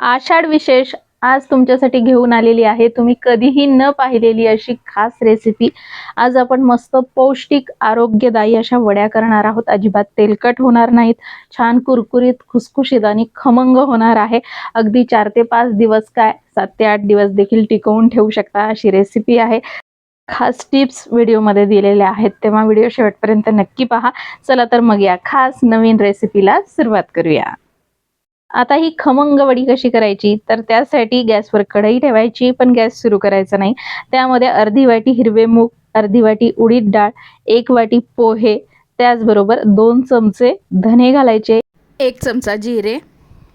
आषाढ विशेष आज तुमच्यासाठी घेऊन आलेली आहे. तुम्ही कधीही न पाहिलेली अशी खास रेसिपी. आज आपण मस्त पौष्टिक आरोग्यदायी अशा वड्या करणार आहोत. अजिबात तेलकट होणार नाहीत, छान कुरकुरीत खुसखुशीत आणि खमंग होणार आहे. अगदी 4 ते 5 दिवस काय 7 ते 8 दिवस देखील टिकवून ठेवू शकता अशी रेसिपी आहे. खास टिप्स व्हिडिओमध्ये दिलेल्या आहेत, तेव्हा व्हिडिओ शेवटपर्यंत नक्की पहा. चला तर मग या खास नवीन रेसिपीला सुरुवात करूया. आता ही खमंग वडी कशी करायची, तर त्यासाठी गॅसवर कढई ठेवायची, पण गॅस सुरू करायचा नाही. त्यामध्ये अर्धी वाटी हिरवे मूग, अर्धी वाटी उडीद डाळ, 1 वाटी पोहे, त्याचबरोबर 2 चमचे धने घालायचे, 1 चमचा जिरे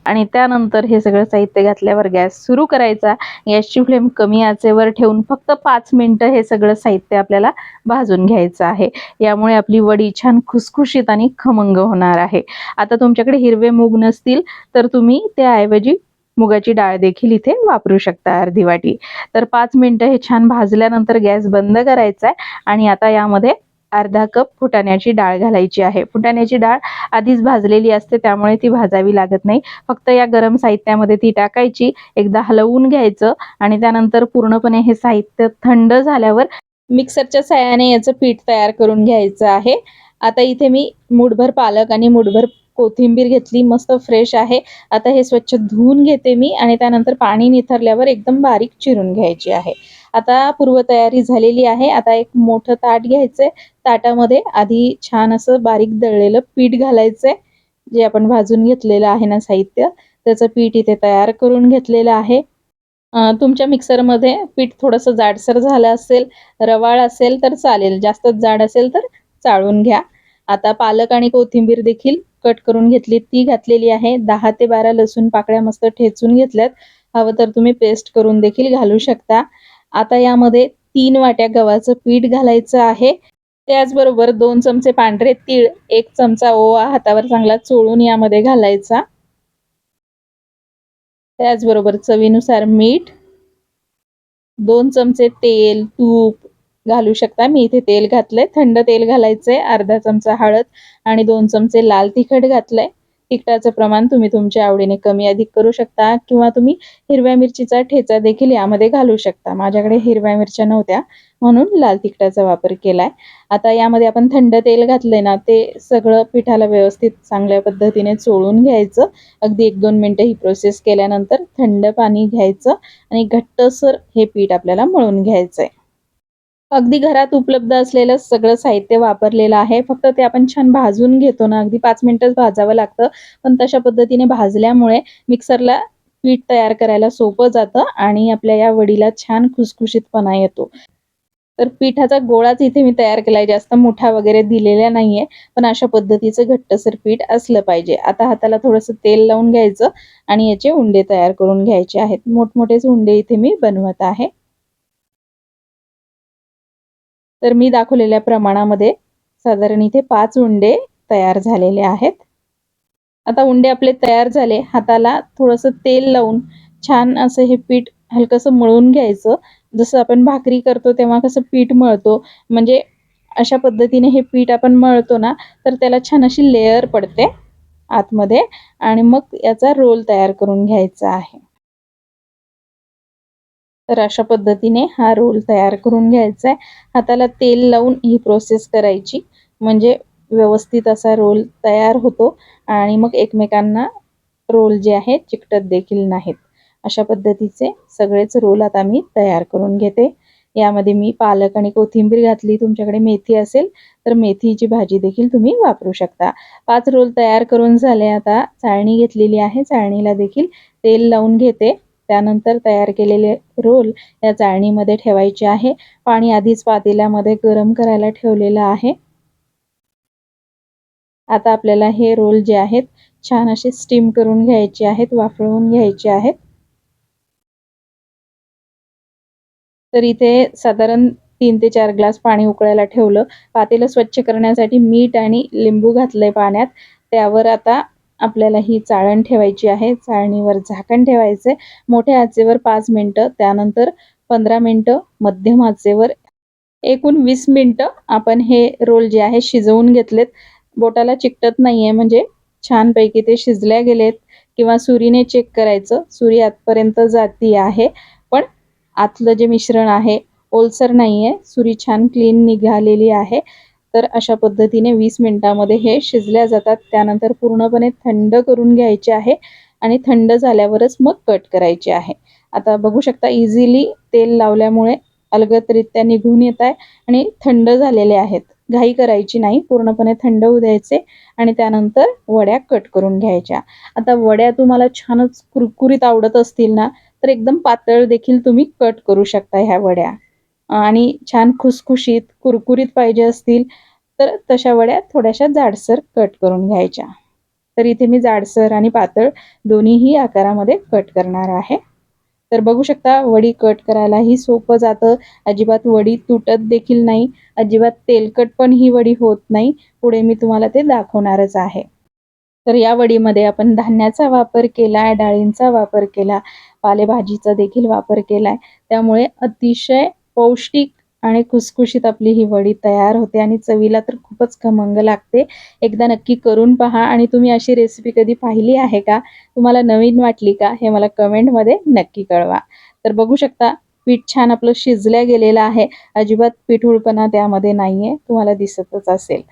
आणि त्यानंतर हे सगळं साहित्य घातल्यावर गॅस सुरू करायचा. गॅसची फ्लेम कमी आचेवर ठेवून फक्त 5 मिनिटं हे सगळं साहित्य आपल्याला भाजून घ्यायचं आहे. यामुळे आपली वडी छान खुसखुशीत आणि खमंग होणार आहे. आता तुमच्याकडे हिरवे मूग नसतील तर तुम्ही त्याऐवजी मुगाची डाळ देखील इथे वापरू शकता अर्धी वाटी. तर 5 मिनिटं हे छान भाजल्यानंतर गॅस बंद करायचा आहे आणि आता यामध्ये अर्धा कप फुटाण्याची डाळ घालायची आहे. फुटाण्याची डाळ आधीच भाजलेली असते, त्यामुळे ती भाजावी लागत नाही. फक्त या गरम साहित्यामध्ये ती टाकायची, एकदा हलवून घ्यायचं आणि त्यानंतर पूर्णपणे हे साहित्य थंड झाल्यावर मिक्सरच्या साहाय्याने याचं पीठ तयार करून घ्यायचं आहे. आता इथे मी मूठभर पालक आणि मूठभर कोथिंबीर घेतली, मस्त फ्रेश आहे. आता हे स्वच्छ धुवून घेते मी आणि त्यानंतर पाणी निथरल्यावर एकदम बारीक चिरून घ्यायची आहे. आता पूर्वतयारी झालेली आहे. आता एक मोठं ताट घ्यायचंय. ताटामध्ये आधी छान असं बारीक दळलेलं पीठ घालायचंय. जे आपण भाजून घेतलेलं आहे ना साहित्य, त्याचं पीठ इथे तयार करून घेतलेलं आहे. तुमच्या मिक्सरमध्ये पीठ थोडंसं जाडसर झालं असेल, रवाळ असेल तर चालेल, जास्तच जाड असेल तर चाळून घ्या. आता पालक आणि कोथिंबीर देखील कट करून घेतली, ती घातलेली आहे. 10 ते 12 लसूण पाकळ्या मस्त ठेचून घेतल्यात. हवं तर तुम्ही पेस्ट करून देखील घालू शकता. आता यामध्ये 3 वाट्या गव्हाचं पीठ घालायचं आहे. त्याचबरोबर 2 चमचे पांढरे तीळ, 1 चमचा ओवा हातावर चांगला चोळून यामध्ये घालायचा. त्याचबरोबर चवीनुसार मीठ, 2 चमचे तेल, तूप घालू शकता. मी इथे तेल घातलंय, थंड तेल घालायचंय. अर्धा चमचा हळद आणि 2 चमचे लाल तिखट घातलंय. तिखटाचं प्रमाण तुम्ही तुमच्या आवडीने कमी अधिक करू शकता किंवा तुम्ही हिरव्या मिरचीचा ठेचा देखील यामध्ये घालू शकता. माझ्याकडे हिरव्या मिरच्या नव्हत्या म्हणून लाल तिखटाचा वापर केलाय. आता यामध्ये आपण थंड तेल घातलंय ना, ते सगळं पिठाला व्यवस्थित चांगल्या पद्धतीने चोळून घ्यायचं. अगदी 1-2 मिनिटं ही प्रोसेस केल्यानंतर थंड पाणी घ्यायचं आणि घट्टसर हे पीठ आपल्याला मळून घ्यायचंय. अगदी घरात उपलब्ध असलेलं सगळं साहित्य वापरलेलं आहे. फक्त ते आपण छान भाजून घेतो ना, अगदी 5 मिनिटच भाजावं लागतं. पण तशा पद्धतीने भाजल्यामुळे मिक्सरला पीठ तयार करायला सोपं जातं आणि आपल्या या वडीला छान खुसखुशीतपणा येतो. तर पिठाचा गोळाच इथे मी तयार केलाय, जास्त मोठा वगैरे दिलेला नाहीये. पण अशा पद्धतीचं घट्टसर पीठ असलं पाहिजे. आता हाताला थोडंसं तेल लावून घ्यायचं आणि याचे उंडे तयार करून घ्यायचे आहेत. मोठमोठेच उंडे इथे मी बनवत आहे. तर मी दाखवलेल्या प्रमाणामध्ये साधारण इथे 5 उंडे तयार झालेले आहेत. आता उंडे आपले तयार झाले. हाताला थोडंसं तेल लावून छान असं हे पीठ हलकंसं मळून घ्यायचं. जसं आपण भाकरी करतो तेव्हा कसं पीठ मळतो, म्हणजे अशा पद्धतीने हे पीठ आपण मळतो ना, तर त्याला छान अशी लेयर पडते आतमध्ये आणि मग याचा रोल तयार करून घ्यायचा आहे. तर अशा पद्धतीने हा रोल तयार करून घ्यायचा आहे. हाताला तेल लावून ही प्रोसेस करायची, म्हणजे व्यवस्थित असा रोल तयार होतो आणि मग एकमेकांना रोल जे आहेत चिकटत देखील नाहीत. अशा पद्धतीचे सगळेच रोल आता मी तयार करून घेते. यामध्ये मी पालक आणि कोथिंबीर घातली. तुमच्याकडे मेथी असेल तर मेथीची भाजी देखील तुम्ही वापरू शकता. 5 रोल तयार करून झाले. आता चाळणी घेतलेली आहे. चाळणीला देखील तेल लावून घेते. त्यानंतर तयार केलेले रोल या चाळणीमध्ये ठेवायचे आहे. पाणी आधीच पातेल्यामध्ये गरम करायला ठेवलेलं आहे. आता आपल्याला हे रोल जे आहेत छान असे स्टीम करून घ्यायचे आहेत, वाफळवून घ्यायचे आहेत. तर इथे साधारण 3 ते 4 ग्लास पाणी उकळायला ठेवलं. पातेलं स्वच्छ करण्यासाठी मीठ आणि लिंबू घातलंय पाण्यात. त्यावर आता आपल्याला ही चाळण ठेवायची आहे. चाळणीवर झाकण ठेवायचंय. मोठ्या आचेवर 5 मिनिटं, त्यानंतर 15 मिनिटं मध्यम आचेवर, एकूण 20 मिनिटं आपण हे रोल जे आहे शिजवून घेतलेत. बोटाला चिकटत नाहीये, म्हणजे छानपैकी ते शिजल्या गेलेत किंवा सुरीने चेक करायचं. सुरी आतपर्यंत जाती आहे, पण आतलं जे मिश्रण आहे ओलसर नाही आहे. सुरी छान क्लीन निघालेली आहे. तर अशा पद्धतीने 20 मिनिटामध्ये हे शिजल्या जातात. त्यानंतर पूर्णपणे थंड करून घ्यायचे आहे आणि थंड झाल्यावरच मग कट करायचे आहे. आता बघू शकता इझिली तेल लावल्यामुळे अलगदरित्या निघून येत आहे आणि थंड झालेले आहेत. घाई करायची नाही, पूर्णपणे थंड होऊ द्यायचे आणि त्यानंतर वड्या कट करून घ्यायच्या. आता वड्या तुम्हाला छानच कुरकुरीत आवडत असतील ना, तर एकदम पातळ देखील तुम्ही कट करू शकता ह्या वड्या. आणि छान खुसखुशीत कुरकुरीत पाहिजे असतील तर तशा वड्या थोड्याशा जाडसर कट करून घ्यायच्या. तर इथे मी जाडसर आणि पातळ दोन्हीही आकारामध्ये कट करणार आहे. तर बघू शकता वडी कट करायलाही सोपं जातं. अजिबात वडी तुटत देखील नाही. अजिबात तेलकट पण ही वडी होत नाही. पुढे मी तुम्हाला ते दाखवणारच आहे. तर या वडीमध्ये आपण धान्याचा वापर केला, डाळींचा वापर केला, पालेभाजीचा देखील वापर केलाय. त्यामुळे अतिशय पौष्टिक आणि खुसखुशीत आपली ही वडी तयार होते आणि चवीला तर खूपच खमंग लागते. एकदा नक्की करून पहा आणि तुम्ही अशी रेसिपी कधी पाहिली आहे का? तुम्हाला नवीन वाटली का? हे मला कमेंटमध्ये नक्की कळवा. तर बघू शकता पीठ छान आपलं शिजल्या गेलेलं आहे. अजिबात पिठूळपणा त्यामध्ये नाहीये. तुम्हाला दिसतच असेल.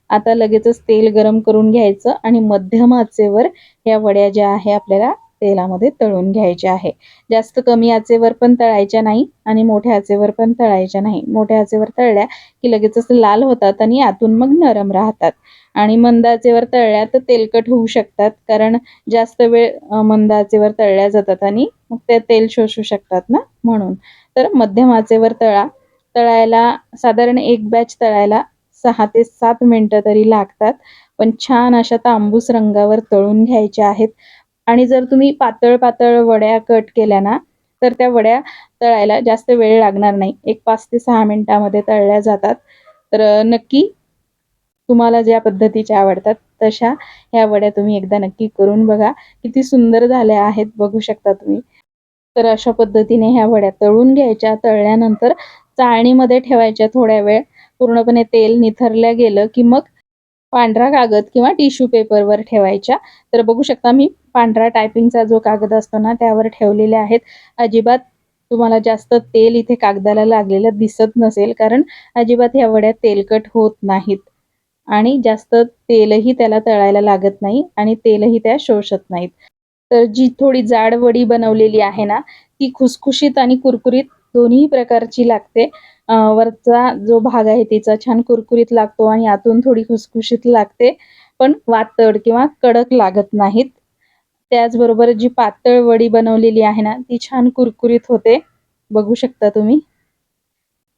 आता लगेचच तेल गरम करून घ्यायचं आणि मध्यम आचेवर या वड्या ज्या आहे आपल्याला तेलामध्ये तळून घ्यायच्या आहे. जास्त कमी आचेवर पण तळायच्या नाही आणि मोठ्या आचेवर पण तळायच्या नाही. मोठ्या आचेवर तळल्या की लगेचच लाल होतात आणि आतून मग नरम राहतात आणि मंद आचेवर तळल्या तर तेलकट होऊ शकतात, कारण जास्त वेळ मंद आचेवर तळल्या जातात आणि मग ते तेल शोषू शकतात ना, म्हणून. तर मध्यम आचेवर तळायला साधारण एक बॅच तळायला 6 ते 7 मिनिटं तरी लागतात. पण छान अशा तांबूस रंगावर तळून घ्यायच्या आहेत. आणि जर तुम्ही पातळ वड्या कट केल्या ना, तर त्या वड्या तळायला जास्त वेळ लागणार नाही. एक 5 ते 6 मिनिटामध्ये तळल्या जातात. तर नक्की तुम्हाला ज्या पद्धतीच्या आवडतात तशा ह्या वड्या तुम्ही एकदा नक्की करून बघा. किती सुंदर झाल्या आहेत बघू शकता तुम्ही. तर अशा पद्धतीने ह्या वड्या तळून घ्यायच्या. तळल्यानंतर चाळणीमध्ये ठेवायच्या थोड्या वेळ. पूर्णपणे तेल निथरल्या गेलं की मग पांढरा कागद किंवा टिश्यू पेपरवर ठेवायच्या. तर बघू शकता मी पांढरा टायपिंगचा जो कागद असतो ना, त्यावर ठेवलेले आहेत. अजिबात तुम्हाला जास्त तेल इथे कागदाला लागलेलं दिसत नसेल, कारण अजिबात ह्या वड्या तेलकट होत नाहीत आणि जास्त तेलही त्याला तळायला लागत नाही आणि तेलही त्या शोषत नाहीत. तर जी थोडी जाड वडी बनवलेली आहे ना, ती खुसखुशीत आणि कुरकुरीत दोन्ही प्रकारची लागते. वरचा जो भाग आहे तिचा छान कुरकुरीत लागतो आणि आतून थोडी खुसखुशीत लागते, पण वातड किंवा कडक लागत नाहीत. त्याचबरोबर जी पातळ वडी बनवलेली आहे ना, ती छान कुरकुरीत होते. बघू शकता तुम्ही.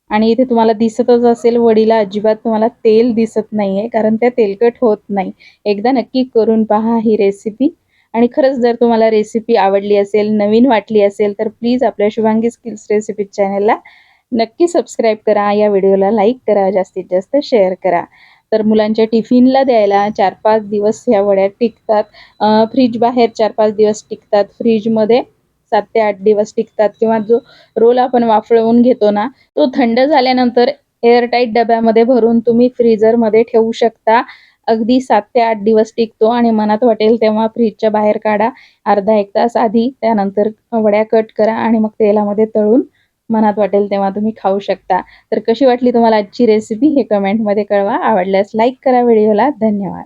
आणि इथे तुम्हाला दिसतच असेल वडीला अजिबात तुम्हाला तेल दिसत नाहीये, कारण त्या तेलकट होत नाही. एकदा नक्की करून पहा ही रेसिपी. आणि खरंच जर तुम्हाला रेसिपी आवडली असेल, नवीन वाटली असेल, तर प्लीज आपल्या शुभांगी स्किल्स रेसिपी चॅनलला नक्की सबस्क्राईब करा. या व्हिडिओला लाईक करा, जास्तीत जास्त शेअर करा. तर मुलांच्या टिफिनला द्यायला 4-5 दिवस ह्या वड्या टिकतात. फ्रीज बाहेर 4-5 दिवस टिकतात. फ्रीजमध्ये 7 ते 8 दिवस टिकतात किंवा जो रोल आपण वाफळवून घेतो ना, तो थंड झाल्यानंतर एअरटाईट डब्यामध्ये भरून तुम्ही फ्रीझरमध्ये ठेवू शकता. अगदी 7 ते 8 दिवस टिकतो आणि मनात वाटेल तेव्हा फ्रीजच्या बाहेर काढा. अर्धा 1 तास आधी. त्यानंतर वड्या कट करा आणि मग तेलामध्ये तळून मनात वाटेल तेव्हा तुम्ही खाऊ शकता. तर कशी वाटली तुम्हाला आजची रेसिपी हे कमेंटमध्ये कळवा. आवडल्यास लाईक करा व्हिडिओला. धन्यवाद.